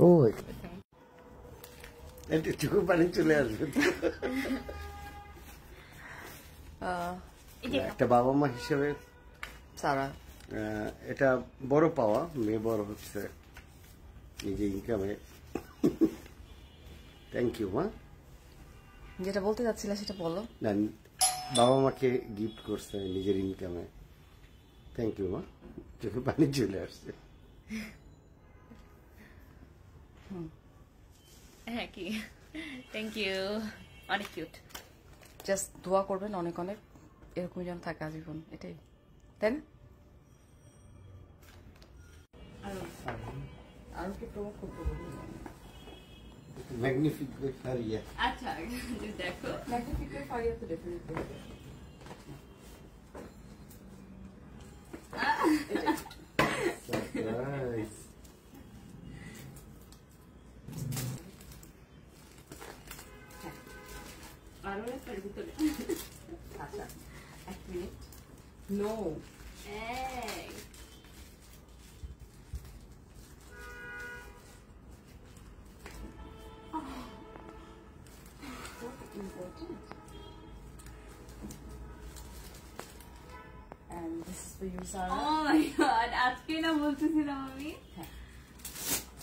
ও একটু পানি চলে আসবে। একটা বাবা মা হিসেবে সারা এটা বড় পাওয়া, মেয়ে বড় হচ্ছে নিজে ইনকামে। থ্যাংক ইউ মা। যেটা বলতে যাচ্ছিলে সেটা বলো। না, বাবা মাকে গিফট করছে নিজের ইনকামে। থ্যাংক ইউ মা, চোখে পানি চলে আসছে। হ্যাঁ কি, থ্যাংক ইউ, অনেক কিউট। জাস্ট দোয়া করবেন অনেক অনেক, এরকমই যেন থাকে আজীবন, এটাই, তাই না? আরো কি প্রমোট করতে বলবো? ম্যাগনিফিক বাই ফারিয়া। আচ্ছা দেখো, ম্যাগনিফিক বাই ফারিয়া তো ডেফিনেটলি হবে। সারপ্রাইজ। আরো একটা ভিতরে। আচ্ছা, এক মিনিট। নো, এই important. And this is for you, Sarah. Oh my god, আজকে না বলতেছিলাম আমি।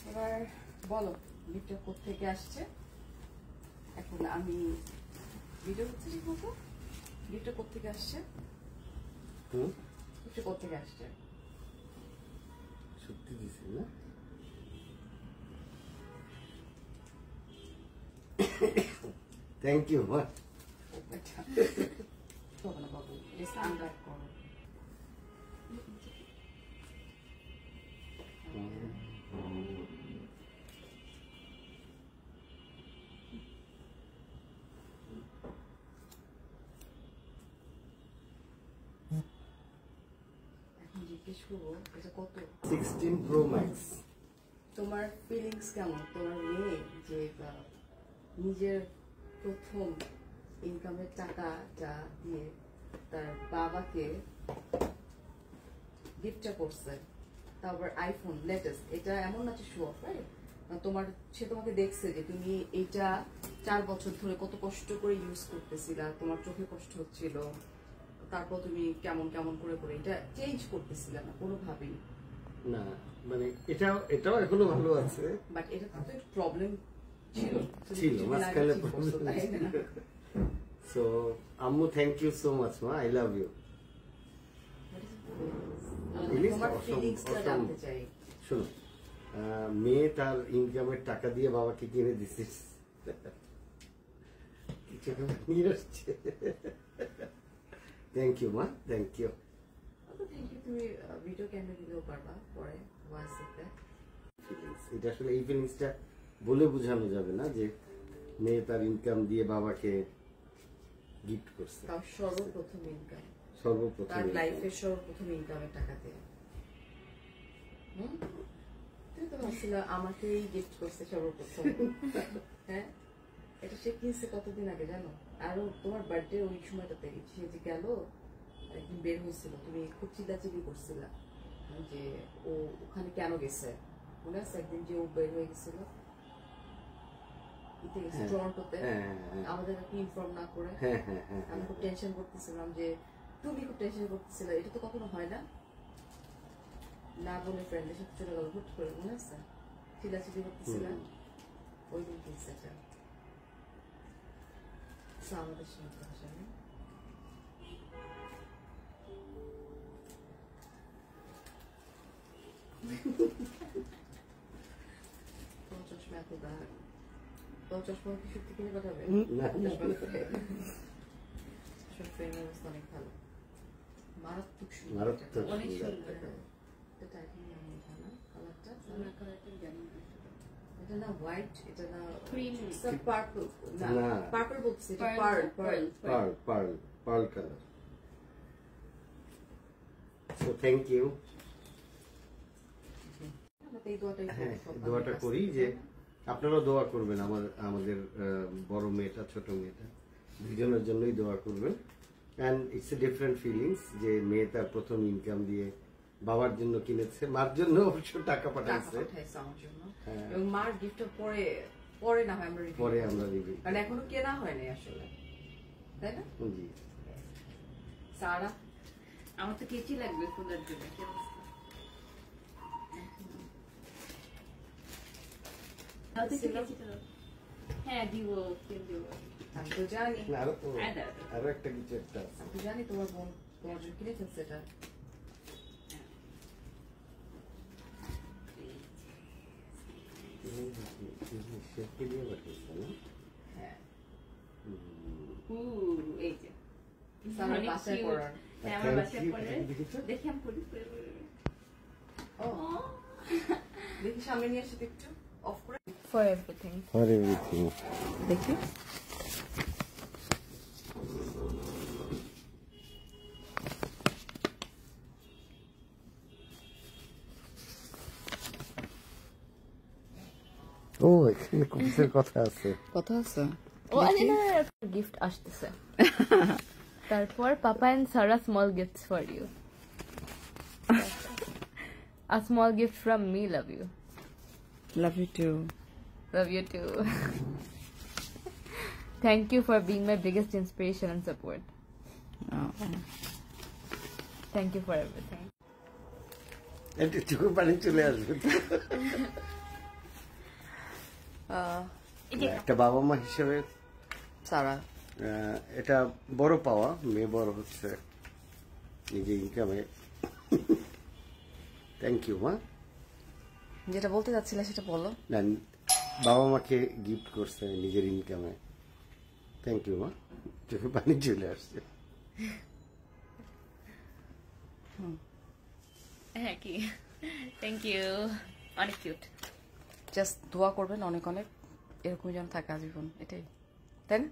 এবার বলো গিফটটা কোত্থেকে আসছে। এখন আমি ভিডিও হচ্ছে ঠিক মতো, গিফটটা কোত্থেকে আসছে, গিফটটা কোত্থেকে আসছে। সত্যি দিছি না? থ্যাংক ইউ মা। হবে না বাবু, জাস্ট আনব্যাক করো। এখন জিজ্ঞেস করবো এটা কত? 16 Pro Max। তোমার ফিলিংস কেমন? তোমার মেয়ে যে নিজের প্রথম ইনকামের টাকাটা দিয়ে তার বাবাকে গিফটটা করছে, তারপর আইফোন লেটেস্ট, এটা এমন না যে শো অফ, রাইট? তোমার সে তোমাকে দেখছে যে তুমি এইটা 4 বছর ধরে কত কষ্ট করে ইউজ করতেছিলা, তোমার চোখে কষ্ট হচ্ছিল, তারপর তুমি কেমন কেমন করে করে এটা চেঞ্জ করতেছিলে না কোনোভাবেই। না মানে এটাও এখনো ভালো আছে, বাট এটা তো একটু প্রবলেম ছিল মাঝখানে প্রবলেম। সো আম্মু থ্যাংক ইউ সো মাচ মা, আই লাভ ইউ। তোমার ফিলিংসটা জানতে চাই। শোনো, মেয়ে তার ইনকামের টাকা দিয়ে বাবাকে কিনে দিছিস, থ্যাংক ইউ মা, থ্যাংক ইউ। তুমি ভিডিও ক্যামেরা দিলেও পারবা পরে হোয়াটসঅ্যাপে। এটা আসলে এই ফিলিংসটা বলে বোঝানো যাবে না যে মেয়ে তার ইনকাম দিয়ে বাবাকে গিফট করছে। তার সর্বপ্রথম ইনকাম, সর্বপ্রথম তার লাইফের সর্বপ্রথম ইনকামের টাকা দিয়ে। তুমি তো ভাবছিল আমাকেই গিফট করছে সর্বপ্রথম। হ্যাঁ, এটা সে কিনছে কতদিন আগে জানো? আরো তোমার বার্থডে ওই সময়টাতে সে যে গেল, একদিন বের হয়েছিল, তুমি খুব চিল্লাচিল্লি করছিলা যে ও ওখানে কেন গেছে, মনে আছে? একদিন যে ও বের হয়ে গেছিল টরন্টোতে, আমাদের ইনফর্ম না করে। আমি খুব টেনশন করতেছিলাম, যে তুমি খুব টেনশন করতেছিল, এটা তো কখনো হয় না, না বলে ফ্রেন্ডের সাথে চলে গেল হুট করে, মনে আছে? চিল্লাচিল্লি করতেছিলাম, ওই দিন কিনছে এটা। আমাদের সঙ্গে আসলে তোমার চশমা এত দাগ, তোমার চশমা কি সত্যি কিনে পাঠাবে? ফ্রেমের অবস্থা অনেক ভালো, মারাত্মক সুন্দর, অনেক সুন্দর। এটা না হোয়াইট, এটা না ক্রিম, পার্পল, না পার্পল বলছে, এটা pearl colour. So thank you. দোয়াটা করি যে আপনারাও দোয়া করবেন, আমাদের বড় মেয়েটা ছোট মেয়েটা দুজনের জন্যই দোয়া করবেন। And it's a different feelings যে মেয়ে তার প্রথম ইনকাম দিয়ে বাবার জন্য কিনেছে, মার জন্য অবশ্য টাকা টাকা পাঠাইছে। পাঠাইছে আমার জন্য। হ্যাঁ। এবং মার গিফটটা পরে না হয় আমরা review পরে করবো। আমরা রিভিউ। কারণ এখনো কেনা হয়নি আসলে, তাই না? জি। সারা আমার তো কেচি লাগবে খোলার জন্য, কি অবস্থা? দাও তো একটু কেচি দাও। হ্যাঁ দিব, কেন দিব? আমি তো জানি, না, হ্যাঁ, দাও, দাও। আরো একটা কিছু একটা আছে। আমি তো জানি তোমার বোন তোমার জন্য কিনে ফেলছে এটা। সে দিয়ে পাঠিয়েছে না? হ্যাঁ, এই যে সারার অনেক বাসায় cute। পরার। হ্যাঁ, আমার Thank বাসায় you, পরে দেখেছো? দেখি আমি পরি। ও, দেখি সামনে নিয়ে আসি তো একটু অফ করে। For everything. For everything. দেখি ও, এখানে কুকিজের কথা আছে। কথা আছে। ও আরে না, গিফট আসতেছে। তারপর papa and Sara small gifts for you. A small gift from me, love you. Love you too. Love you too. Thank you for being my biggest inspiration and support. Thank you for everything. একটু চোখে পানি চলে আসবে। একটা বাবা মা হিসেবে সারা এটা বড় পাওয়া, মেয়ে বড় হচ্ছে নিজে ইনকামে। থ্যাংক ইউ মা। যেটা বলতে যাচ্ছিলে সেটা বলো। না, বাবা মাকে গিফট করছে নিজের ইনকামে। থ্যাংক ইউ মা, চোখে পানি চলে আসছে। হ্যাঁ কি, থ্যাংক ইউ, অনেক কিউট। জাস্ট দোয়া করবেন অনেক অনেক, এরকমই যেন থাকে আজীবন, এটাই, তাই না?